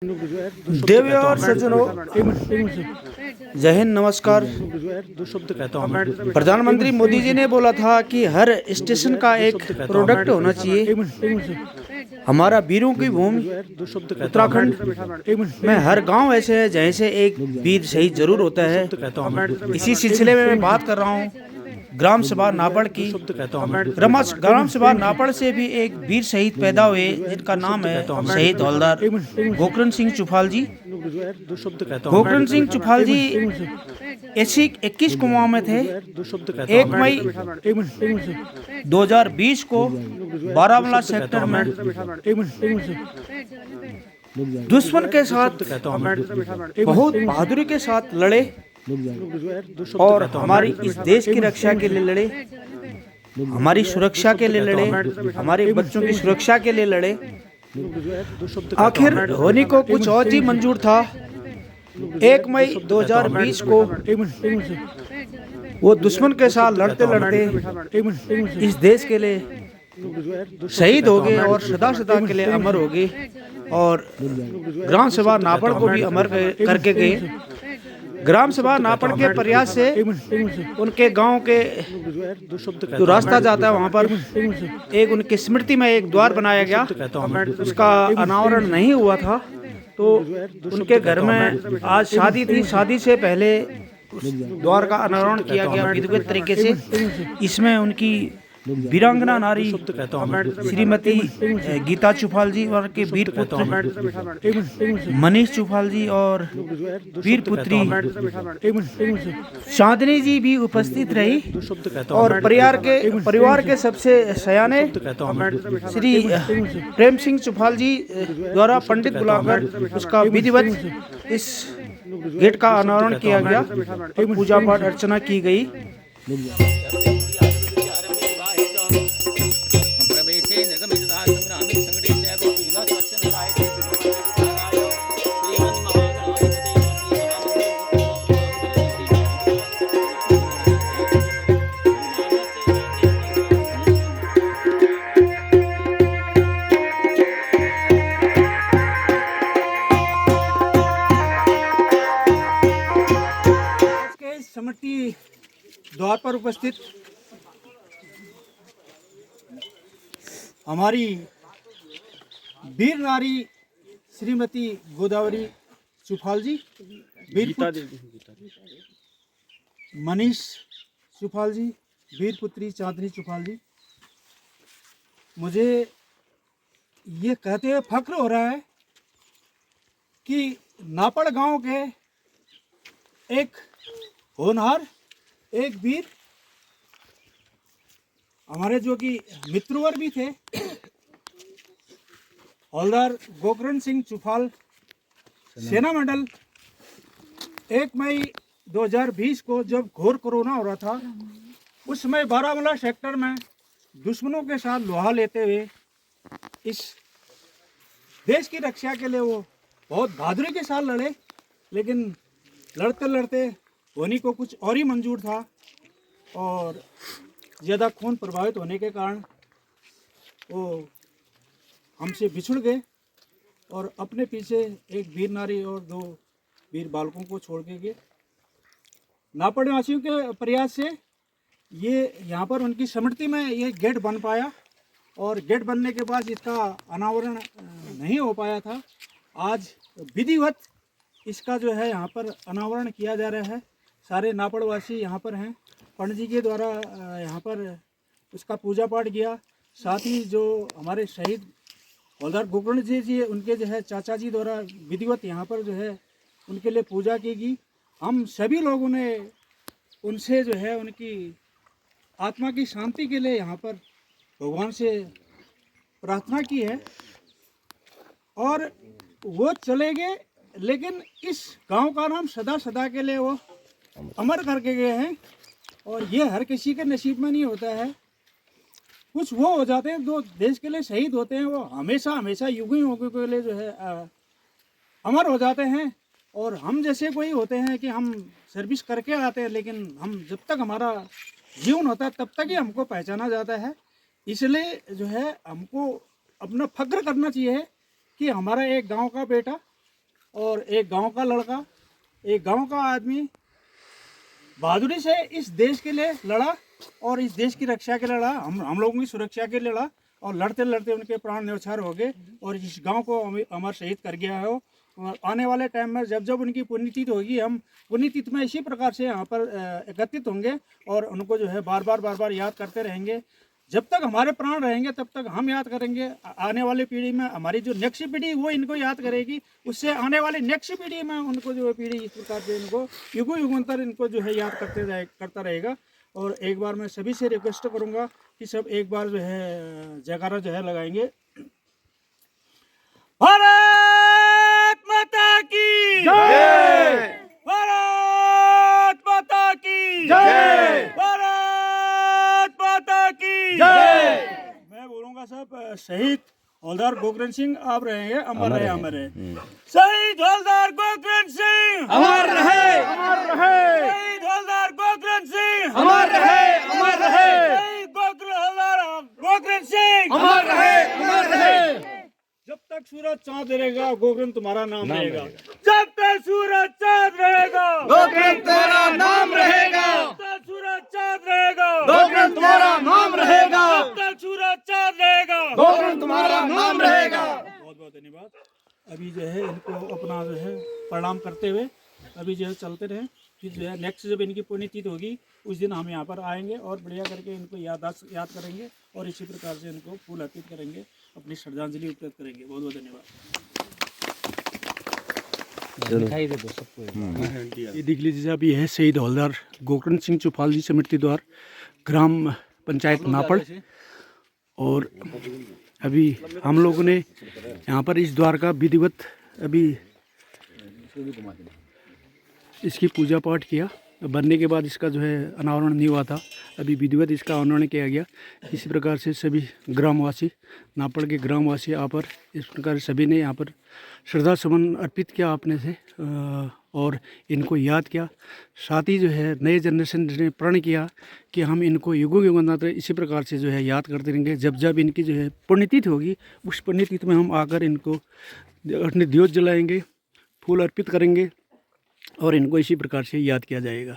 देवी और सज्जनों, जय हिंद, नमस्कार। प्रधानमंत्री मोदी जी ने बोला था कि हर स्टेशन का एक प्रोडक्ट होना चाहिए। हमारा वीरों की भूमि उत्तराखंड में हर गांव ऐसे है जहीं से एक वीर शहीद जरूर होता है। इसी सिलसिले में मैं बात कर रहा हूँ ग्राम सभा नापड़ की। ग्राम सभा नापड़ से भी एक वीर शहीद पैदा हुए जिनका नाम है शहीद हवलदार गोकरण सिंह चुफाल जी। गोकरण सिंह चुफाल जी ऐसी 21 कुमाऊं में थे। 1 मई 2020 को बारामूला सेक्टर में दुश्मन के साथ बहुत बहादुरी के साथ लड़े और हमारी इस देश की रक्षा के लिए लड़े, हमारी सुरक्षा के लिए लड़े, हमारे बच्चों की सुरक्षा के लिए लड़े। आखिर होने को कुछ और ही मंजूर था। 1 मई 2020 को वो दुश्मन के साथ लड़ते लड़ते इस देश के लिए शहीद हो गए और सदा सदा के लिए अमर हो गए और ग्राम सभा नापड़ को भी अमर करके गए। ग्राम सभा नापड़ के प्रयास से उनके गांव के जो रास्ता जाता है वहां पर एक उनकी स्मृति में एक द्वार बनाया गया। उसका अनावरण नहीं हुआ था तो उनके घर में आज शादी थी। शादी से पहले उस द्वार का अनावरण किया गया विधिवत तरीके से। इसमें उनकी वीरांगना नारी श्रीमती गीता चुफाल जी और के वीर पुत्र मनीष चुफाल जी और वीर पुत्री चांदनी जी भी उपस्थित रही और परिवार के सबसे सयाने श्री प्रेम सिंह चुफाल जी द्वारा पंडित बुलाकर उसका विधिवत इस गेट का अनावरण किया गया, पूजा पाठ अर्चना की गई। स्मृति द्वार पर उपस्थित हमारी वीर नारी श्रीमती गोदावरी चुफाल जी, वीर पुत्र मनीष चुफाल जी, वीर पुत्री चांदनी चुफाल जी। मुझे ये कहते हुए फख्र हो रहा है कि नापड़ गांव के एक होनहार, एक वीर, हमारे जो कि मित्रवर भी थे, हवलदार गोकरण सिंह चुफाल सेना मंडल 1 मई 2020 को जब घोर कोरोना हो रहा था उस समय बारामूला सेक्टर में दुश्मनों के साथ लोहा लेते हुए इस देश की रक्षा के लिए वो बहुत बहादुरी के साथ लड़े। लेकिन लड़ते लड़ते होने को कुछ और ही मंजूर था और ज़्यादा खून प्रभावित होने के कारण वो हमसे बिछुड़ गए और अपने पीछे एक वीर नारी और 2 वीर बालकों को छोड़ के गए। नापड़ वासियों के प्रयास से ये यहाँ पर उनकी स्मृति में ये गेट बन पाया और गेट बनने के बाद इसका अनावरण नहीं हो पाया था। आज विधिवत इसका जो है यहाँ पर अनावरण किया जा रहा है। सारे नापड़ वासी यहाँ पर हैं। पंडित जी के द्वारा यहाँ पर उसका पूजा पाठ किया। साथ ही जो हमारे शहीद हवलदार गोकर्ण जी उनके जो है चाचा जी द्वारा विधिवत यहाँ पर जो है उनके लिए पूजा की गई। हम सभी लोगों ने उनसे जो है उनकी आत्मा की शांति के लिए यहाँ पर भगवान से प्रार्थना की है और वो चले गए। लेकिन इस गांव का नाम सदा सदा के लिए वो अमर करके गए हैं और ये हर किसी के नसीब में नहीं होता है। कुछ वो हो जाते हैं जो देश के लिए शहीद होते हैं, वो हमेशा हमेशा युगों के लिए जो है अमर हो जाते हैं। और हम जैसे कोई होते हैं कि हम सर्विस करके आते हैं, लेकिन हम जब तक हमारा जीवन होता है तब तक ही हमको पहचाना जाता है। इसलिए जो है हमको अपना फख्र करना चाहिए कि हमारा एक गांव का बेटा और एक गांव का लड़का, एक गांव का आदमी बहादुरी से इस देश के लिए लड़ा और इस देश की रक्षा के लिए लड़ा, हम लोगों की सुरक्षा के लिए लड़ा और लड़ते लड़ते उनके प्राण न्यौछावर हो गए और इस गांव को अमर शहीद कर गया है। और आने वाले टाइम में जब जब उनकी पुण्यतिथि होगी, हम पुण्यतिथि में इसी प्रकार से यहाँ पर एकत्रित होंगे और उनको जो है बार बार याद करते रहेंगे। जब तक हमारे प्राण रहेंगे तब तक हम याद करेंगे। आने वाली पीढ़ी में हमारी जो नेक्स्ट पीढ़ी वो इनको याद करेगी, उससे आने वाली नेक्स्ट पीढ़ी में उनको जो है पीढ़ी इस प्रकार से इनको युगांतर इनको जो है याद करता रहेगा। और एक बार मैं सभी से रिक्वेस्ट करूंगा कि सब एक बार जो है जयकारा जो है लगाएंगे। भारत माता की जय, भारत माता की जय, भारत माता की जय। मैं बोलूंगा सब शहीद हवलदार गोकरण सिंह आप रहेंगे, अमर रहे, अमर रहे। शहीद हवलदार गोकरण सिंह अमर रहे, अमर रहे। शहीद हवलदार गोकरण सिंह अमर रहे, अमर रहे। शहीद हवलदार गोकरण सिंह अमर रहे, अमर रहे। जब तक सूरज चांद रहेगा गोकरण तुम्हारा नाम रहेगा। जब तक सूरज चांद रहेगा गोकरण तुम्हारा नाम रहेगा। जब तक सूरज चांद रहेगा गोकरण तुम्हारा नाम रहेगा। जब तक सूरज चांद रहेगा गोकरण तुम्हारा नाम रहेगा। बहुत बहुत धन्यवाद। अभी जो है इनको अपना जो है प्रणाम करते हुए अभी जो है चलते रहे। फिर जो है नेक्स्ट जब इनकी पुण्यतिथि होगी उस दिन हम यहाँ पर आएंगे और बढ़िया करके इनको याद करेंगे और इसी प्रकार से इनको फूल अर्पित करेंगे, अपनी श्रद्धांजलि अर्पित करेंगे। बहुत बहुत धन्यवाद। ये देख लीजिए, अभी है शहीद हवलदार गोकरण सिंह चुफाल जी समिति द्वार ग्राम पंचायत नापड़। और अभी हम लोगों ने यहाँ पर इस द्वार का विधिवत अभी इसकी पूजा पाठ किया। बनने के बाद इसका जो है अनावरण नहीं हुआ था, अभी विधिवत इसका अनावरण किया गया। इसी प्रकार से सभी ग्रामवासी, नापड़ के ग्रामवासी यहाँ पर इस प्रकार सभी ने यहाँ पर श्रद्धा सुमन अर्पित किया अपने से और इनको याद किया। साथ ही जो है नए जनरेशन ने प्रण किया कि हम इनको युगों युगांतर इसी प्रकार से जो है याद करते रहेंगे। जब जब इनकी जो है पुण्यतिथि होगी उस पुण्यतिथि में हम आकर इनको अपने द्योत जलाएंगे, फूल अर्पित करेंगे और इनको इसी प्रकार से याद किया जाएगा।